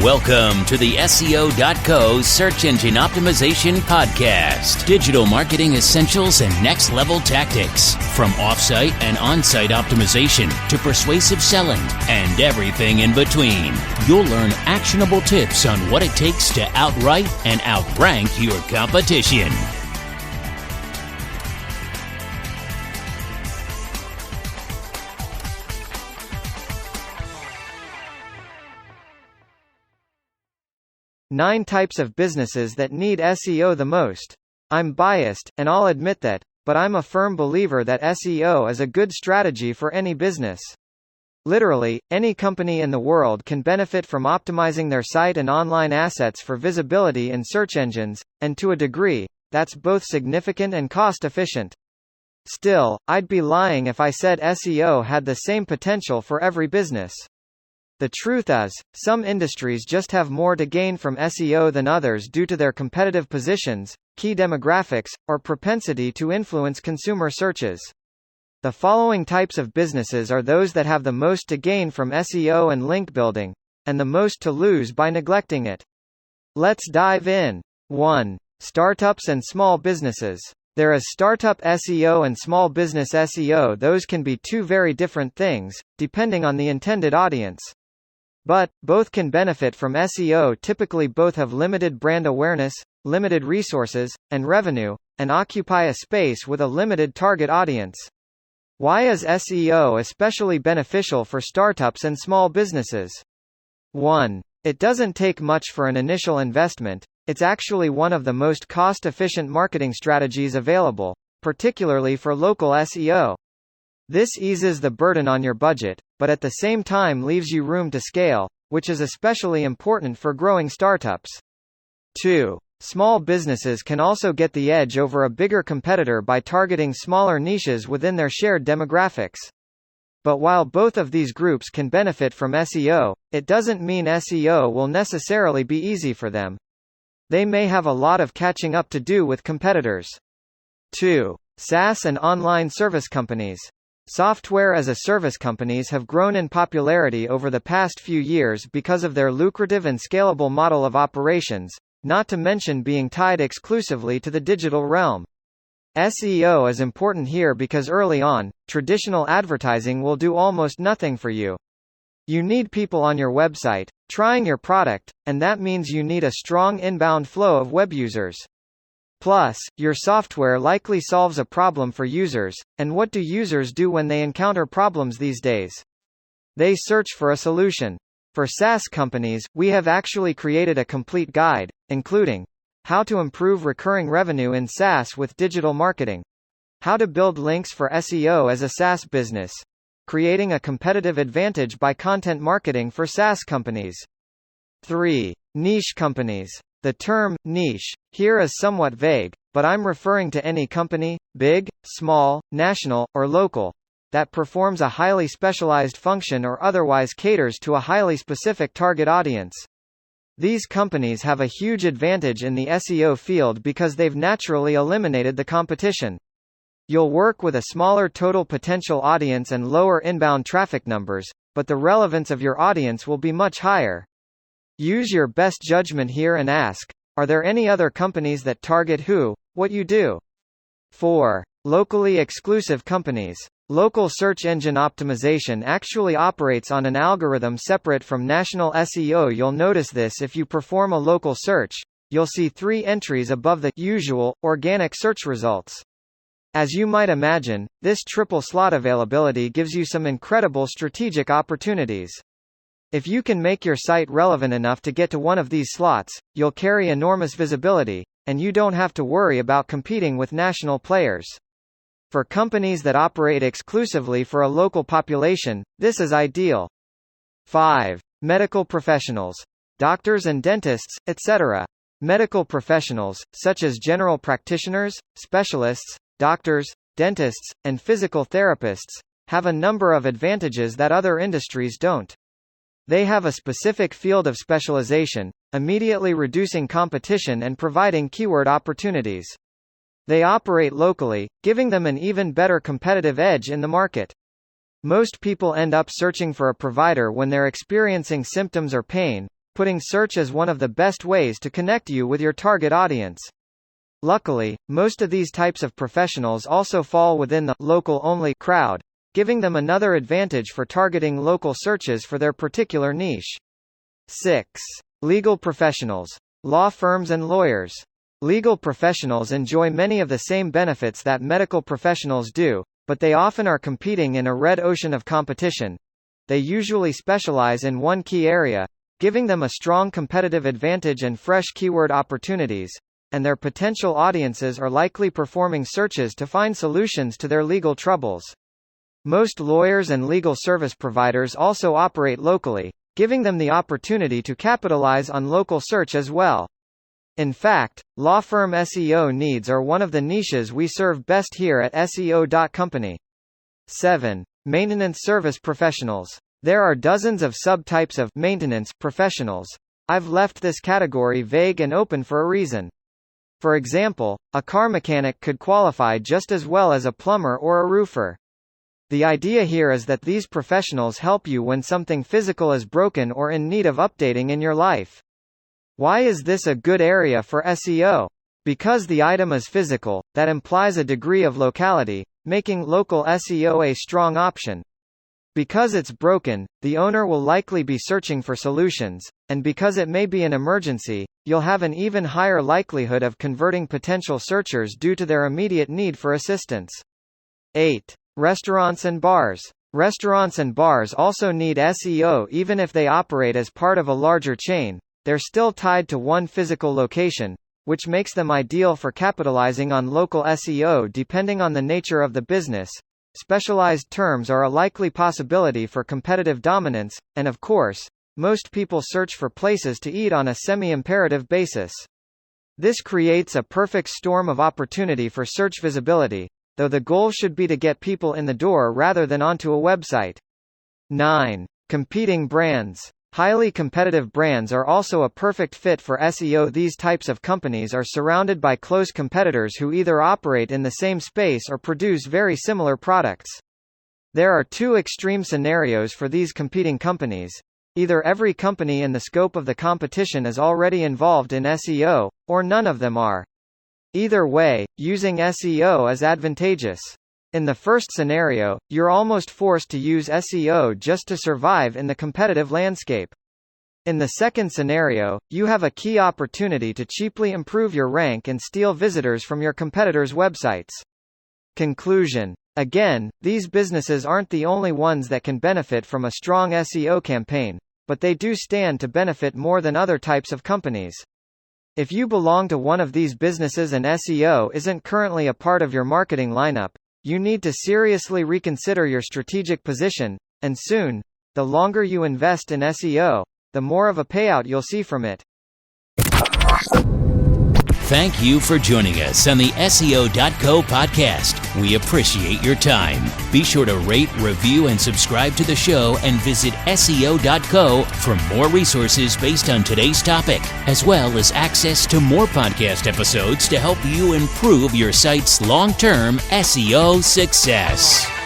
Welcome to the SEO.co Search Engine Optimization Podcast. Digital marketing essentials and next-level tactics. From off-site and on-site optimization to persuasive selling and everything in between. You'll learn actionable tips on what it takes to outright and outrank your competition. Nine types of businesses that need SEO the most. I'm biased, and I'll admit that, but I'm a firm believer that SEO is a good strategy for any business. Literally, any company in the world can benefit from optimizing their site and online assets for visibility in search engines, and to a degree, that's both significant and cost-efficient. Still, I'd be lying if I said SEO had the same potential for every business. The truth is, some industries just have more to gain from SEO than others due to their competitive positions, key demographics, or propensity to influence consumer searches. The following types of businesses are those that have the most to gain from SEO and link building, and the most to lose by neglecting it. Let's dive in. 1. Startups and small businesses. There is startup SEO and small business SEO. Those can be two very different things, depending on the intended audience. But, both can benefit from SEO. Typically both have limited brand awareness, limited resources, and revenue, and occupy a space with a limited target audience. Why is SEO especially beneficial for startups and small businesses? 1. It doesn't take much for an initial investment. It's actually one of the most cost-efficient marketing strategies available, particularly for local SEO. This eases the burden on your budget, but at the same time leaves you room to scale, which is especially important for growing startups. 2. Small businesses can also get the edge over a bigger competitor by targeting smaller niches within their shared demographics. But while both of these groups can benefit from SEO, it doesn't mean SEO will necessarily be easy for them. They may have a lot of catching up to do with competitors. 2. SaaS and online service companies. Software-as-a-service companies have grown in popularity over the past few years because of their lucrative and scalable model of operations, not to mention being tied exclusively to the digital realm. SEO is important here because early on, traditional advertising will do almost nothing for you. You need people on your website, trying your product, and that means you need a strong inbound flow of web users. Plus, your software likely solves a problem for users, and what do users do when they encounter problems these days? They search for a solution. For SaaS companies, we have actually created a complete guide, including how to improve recurring revenue in SaaS with digital marketing, how to build links for SEO as a SaaS business, creating a competitive advantage by content marketing for SaaS companies. 3. Niche companies. The term niche here is somewhat vague, but I'm referring to any company, big, small, national, or local, that performs a highly specialized function or otherwise caters to a highly specific target audience. These companies have a huge advantage in the SEO field because they've naturally eliminated the competition. You'll work with a smaller total potential audience and lower inbound traffic numbers, but the relevance of your audience will be much higher. Use your best judgment here and ask, are there any other companies that target what you do? 4. Locally exclusive companies. Local search engine optimization actually operates on an algorithm separate from national SEO. You'll notice this if you perform a local search. You'll see 3 entries above the usual, organic search results. As you might imagine, this triple slot availability gives you some incredible strategic opportunities. If you can make your site relevant enough to get to one of these slots, you'll carry enormous visibility, and you don't have to worry about competing with national players. For companies that operate exclusively for a local population, this is ideal. 5. Medical professionals. Doctors and dentists, etc. Medical professionals, such as general practitioners, specialists, doctors, dentists, and physical therapists, have a number of advantages that other industries don't. They have a specific field of specialization, immediately reducing competition and providing keyword opportunities. They operate locally, giving them an even better competitive edge in the market. Most people end up searching for a provider when they're experiencing symptoms or pain, putting search as one of the best ways to connect you with your target audience. Luckily, most of these types of professionals also fall within the local-only crowd, giving them another advantage for targeting local searches for their particular niche. 6. Legal professionals. Law firms and lawyers. Legal professionals enjoy many of the same benefits that medical professionals do, but they often are competing in a red ocean of competition. They usually specialize in one key area, giving them a strong competitive advantage and fresh keyword opportunities, and their potential audiences are likely performing searches to find solutions to their legal troubles. Most lawyers and legal service providers also operate locally, giving them the opportunity to capitalize on local search as well. In fact, law firm SEO needs are one of the niches we serve best here at SEO.company. 7. Maintenance service professionals. There are dozens of subtypes of maintenance professionals. I've left this category vague and open for a reason. For example, a car mechanic could qualify just as well as a plumber or a roofer. The idea here is that these professionals help you when something physical is broken or in need of updating in your life. Why is this a good area for SEO? Because the item is physical, that implies a degree of locality, making local SEO a strong option. Because it's broken, the owner will likely be searching for solutions, and because it may be an emergency, you'll have an even higher likelihood of converting potential searchers due to their immediate need for assistance. 8. Restaurants and bars. Restaurants and bars also need SEO even if they operate as part of a larger chain. They're still tied to one physical location, which makes them ideal for capitalizing on local SEO depending on the nature of the business. Specialized terms are a likely possibility for competitive dominance, and of course, most people search for places to eat on a semi-imperative basis. This creates a perfect storm of opportunity for search visibility, though the goal should be to get people in the door rather than onto a website. 9. Competing brands. Highly competitive brands are also a perfect fit for SEO. These types of companies are surrounded by close competitors who either operate in the same space or produce very similar products. There are two extreme scenarios for these competing companies. Either every company in the scope of the competition is already involved in SEO, or none of them are. Either way, using SEO is advantageous. In the first scenario, you're almost forced to use SEO just to survive in the competitive landscape. In the second scenario, you have a key opportunity to cheaply improve your rank and steal visitors from your competitors' websites. Conclusion. Again, these businesses aren't the only ones that can benefit from a strong SEO campaign, but they do stand to benefit more than other types of companies. If you belong to one of these businesses and SEO isn't currently a part of your marketing lineup, you need to seriously reconsider your strategic position, and soon. The longer you invest in SEO, the more of a payout you'll see from it. Thank you for joining us on the SEO.co podcast. We appreciate your time. Be sure to rate, review, and subscribe to the show, and visit SEO.co for more resources based on today's topic, as well as access to more podcast episodes to help you improve your site's long-term SEO success.